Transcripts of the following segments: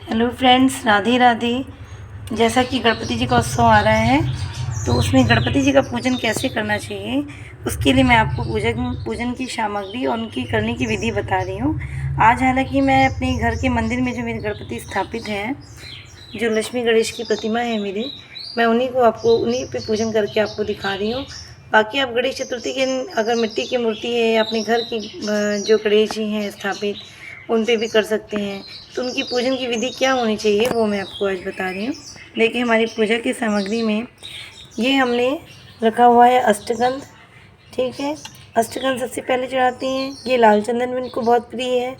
Hello friends, Radhe Radhe. जैसा कि गणपति जी का उत्सव आ रहा है, तो उसमें गणपति जी का पूजन कैसे करना चाहिए, उसके लिए मैं आपको पूजन की सामग्री और उनकी करने की विधि बता रही हूँ। आज हालांकि मैं अपने घर के मंदिर में जो मेरे गणपति स्थापित हैं, जो लक्ष्मी गणेश की प्रतिमा है मेरी, मैं उन्हीं पे पूजन करके आपको दिखा रही हूँ। बाकी आप गणेश चतुर्थी के दिन अगर मिट्टी की मूर्ति है या अपने घर की जो गणेश जी हैं स्थापित, उन पे भी कर सकते हैं। तो उनकी पूजन की विधि क्या होनी चाहिए वो मैं आपको आज बता रही हूँ। देखिए, हमारी पूजा की सामग्री में ये हमने रखा हुआ है अष्टगंध। ठीक है, अष्टगंध सबसे पहले चढ़ाते हैं। ये लाल चंदन भी इनको बहुत प्रिय है।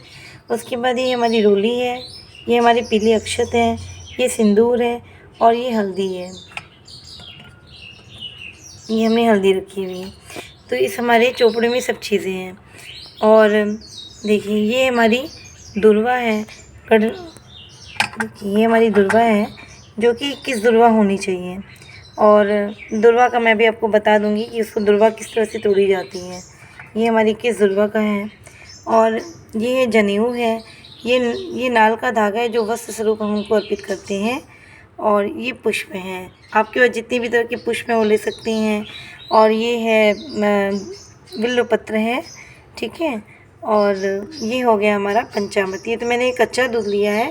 उसके बाद ये हमारी रोली है, ये हमारी पीली अक्षत है, ये सिंदूर है और ये हल्दी है। ये हमने हल्दी रखी हुई है। तो इस हमारे चोपड़े में सब चीज़ें हैं। और देखिए, ये हमारी दुर्वा है। देखिए, ये हमारी दुर्वा है जो कि 21 दुर्वा होनी चाहिए। और दुर्वा का मैं भी आपको बता दूंगी कि उसको दुर्वा किस तरह से तोड़ी जाती है। ये हमारी 21 दुर्वा का है। और ये जनेऊ है। ये नाल का धागा है जो वस्त्र स्वरूप हम उनको अर्पित करते हैं। और ये पुष्प हैं, आपके पास जितनी भी तरह के पुष्प हैं वो ले सकती हैं। और ये है बिल्व पत्र है। ठीक है, और ये हो गया हमारा पंचामृत। ये तो मैंने कच्चा दूध लिया है,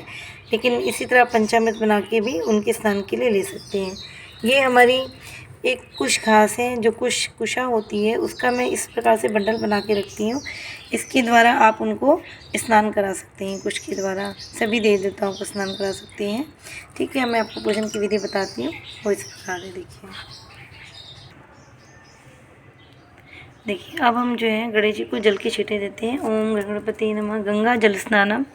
लेकिन इसी तरह पंचामृत बना के भी उनके स्नान के लिए ले सकते हैं। ये हमारी एक कुश घास है, जो कुशा होती है, उसका मैं इस प्रकार से बंडल बना के रखती हूँ। इसके द्वारा आप उनको स्नान करा सकते हैं। कुश के द्वारा सभी देवी देवताओं को स्नान करा सकते हैं। ठीक है, मैं आपको पूजन की विधि बताती हूँ, वो इस प्रकार है। देखिए, अब हम जो है गणेश जी को जल के छींटे देते हैं। ओम गणपति नमः। गंगा जल स्नानम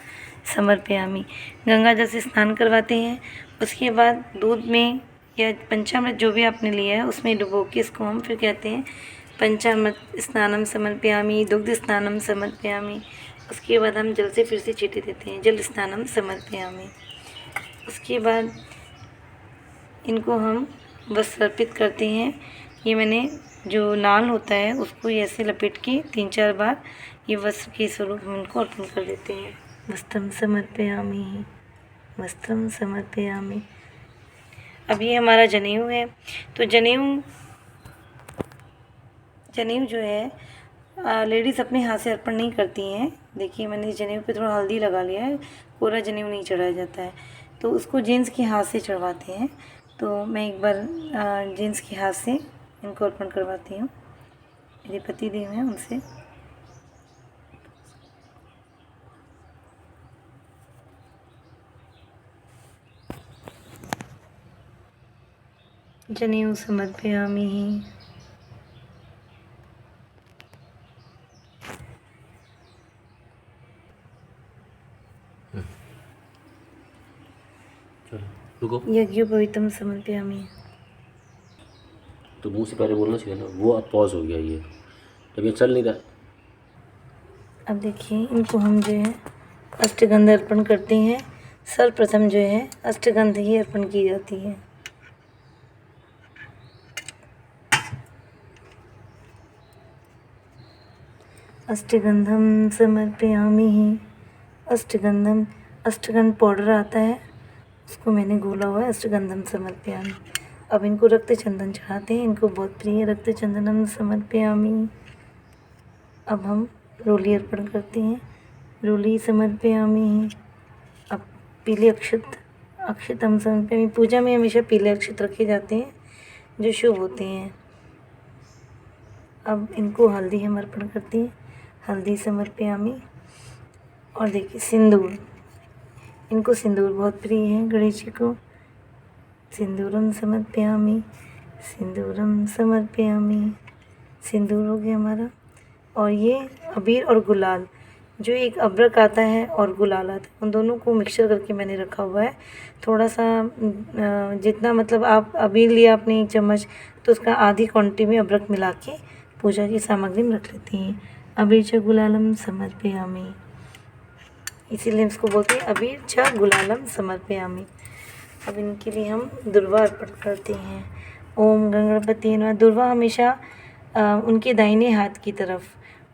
समर्पयामि। गंगा जल से स्नान करवाते हैं। उसके बाद दूध में या पंचामृत जो भी आपने लिया है उसमें डुबो के इसको हम फिर कहते हैं पंचामृत स्नानम समर्पयामि, दुग्ध स्नानम समर्पयामि। उसके बाद हम जल से फिर से छींटे देते हैं, जल स्नानम समर्पयामि। उसके बाद इनको हम वस्त्र अर्पित करते हैं। ये मैंने जो नाल होता है उसको ऐसे लपेट के 3-4 बार ये वस्त्र के स्वरूप हम इनको अर्पण कर देते हैं। वस्त्रम समर्पयामि, वस्त्रम समर्पयामि। अब ये हमारा जनेऊ है। तो जनेऊ जो है लेडीज़ अपने हाथ से अर्पण नहीं करती हैं। देखिए, मैंने जनेऊ पे थोड़ा हल्दी लगा लिया है, पूरा जनेऊ नहीं चढ़ाया जाता है, तो उसको जेंट्स के हाथ से चढ़वाते हैं। तो मैं एक बार जेंट्स के हाथ से इनको अर्पण करवाती हूँ, मेरे पति देव हैं उनसे। जनेऊ समर्पयामि। रुको, यज्ञोपवीतम समर्पयामि। तो मुंह से पहले बोलना चाहिए ना, वो अब पॉज हो गया। ये जब ये चल नहीं रहा। अब देखिए, इनको हम जो है अष्टगंध अर्पण करते हैं। सर्वप्रथम जो है अष्टगंध ही अर्पण की जाती है। अष्टगंधम समर्पयामि। अष्टगंधम, अष्टगंध पाउडर आता है, उसको मैंने घोला हुआ है। अष्टगंधम समर्पयामि। अब इनको रक्त चंदन चढ़ाते हैं, इनको बहुत प्रिय रक्त चंदनम समर्पयामि। अब हम रोली अर्पण करते हैं, रोली समर्पयामि। अब पीले अक्षतम समर्पयामि। पूजा में हमेशा पीले अक्षत रखे जाते हैं जो शुभ होते हैं। अब इनको हल्दी हम अर्पण करते हैं, हल्दी समर्पयामि। और देखिए, सिंदूर, इनको सिंदूर बहुत प्रिय है गणेश जी को। सिंदूरम समर्पयामि, सिंदूरम समर्पयामि। सिंदूर हो गया हमारा। और ये अबीर और गुलाल, जो एक अबरक आता है और गुलाल आता है, उन दोनों को मिक्सचर करके मैंने रखा हुआ है। थोड़ा सा जितना मतलब आप अबीर लिया आपने 1 चम्मच, तो उसका आधी क्वांटिटी में अबरक मिला के पूजा की सामग्री में रख लेती हैं। अबीर च गुलालम समर्पयामि, इसीलिए इसको बोलते हैं अबीर च गुलालम समर्पयामि। अब इनके लिए हम दुर्वा अर्पण करते हैं। ओम गणपति नमः। दुर्वा हमेशा उनके दाहिने हाथ की तरफ,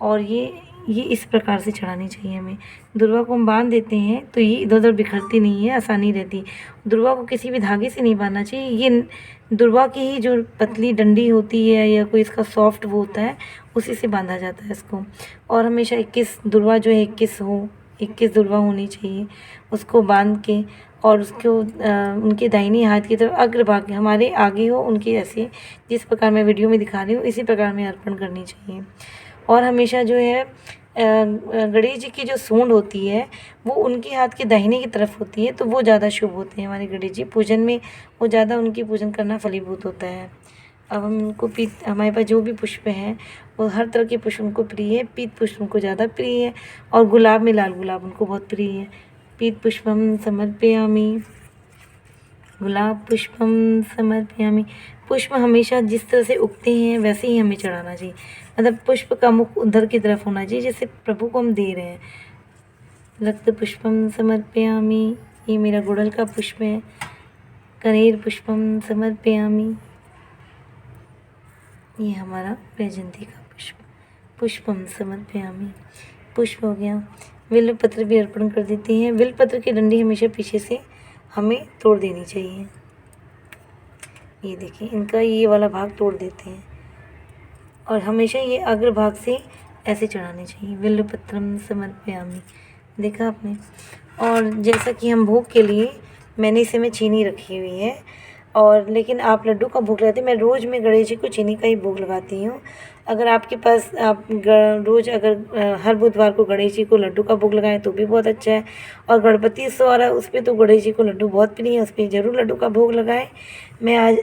और ये ये इस प्रकार से चढ़ानी चाहिए हमें। दुर्वा को हम बांध देते हैं तो ये इधर उधर बिखरती नहीं है, आसानी रहती है। दुर्वा को किसी भी धागे से नहीं बांधना चाहिए, ये दुर्वा की ही जो पतली डंडी होती है या कोई इसका सॉफ्ट वो होता है, उसी से बांधा जाता है इसको। और हमेशा 21 दुर्वा जो है 21 दुर्वा होनी चाहिए, उसको बांध के और उसको उनके दाहिनी हाथ की तरफ अग्रभाग हमारे आगे हो, उनके ऐसे जिस प्रकार मैं वीडियो में दिखा रही हूँ इसी प्रकार में अर्पण करनी चाहिए। और हमेशा जो है गणेश जी की जो सूंड होती है वो उनके हाथ के दाहिने की तरफ होती है, तो वो ज़्यादा शुभ होते हैं हमारे गणेश जी। पूजन में वो ज़्यादा उनकी पूजन करना फलीभूत होता है। अब हम उनको हमारे पास जो भी पुष्प हैं वो हर तरह के पुष्प उनको प्रिय है। पीत पुष्प उनको ज़्यादा प्रिय है और गुलाब में लाल गुलाब उनको बहुत प्रिय है। पीत पुष्पम समर्पयामि, गुलाब पुष्पम समर्पयामि। पुष्प हमेशा जिस तरह से उगते हैं वैसे ही हमें चढ़ाना चाहिए, मतलब पुष्प का मुख उधर की तरफ होना चाहिए जैसे प्रभु को हम दे रहे हैं। रक्त पुष्पम समर्पयामि, ये मेरा गुड़हल का पुष्प है। कनेर पुष्पम समर्पयामि, ये हमारा वैजयंती का पुष्प। पुष्पम समर्पयामि, पुष्प हो गया। बिल्व पत्र भी अर्पण कर देते हैं। बिल्व पत्र की डंडी हमेशा पीछे से हमें तोड़ देनी चाहिए। ये देखिए इनका ये वाला भाग तोड़ देते हैं और हमेशा ये अग्र भाग से ऐसे चढ़ाने चाहिए। बिल्व पत्रम समर्पयामि, देखा आपने। और जैसा कि हम भोग के लिए मैंने इसे में चीनी रखी हुई है, और लेकिन आप लड्डू का भोग लगाते हैं। मैं रोज़ में गणेश जी को चीनी का ही भोग लगाती हूँ। अगर आपके पास आप रोज़ अगर हर बुधवार को गणेश जी को लड्डू का भोग लगाएं तो भी बहुत अच्छा है। और गणपति उत्सव आ रहा है उस पर तो गणेश जी को लड्डू बहुत प्रिय है, उस पर ज़रूर लड्डू का भोग लगाएं। मैं आज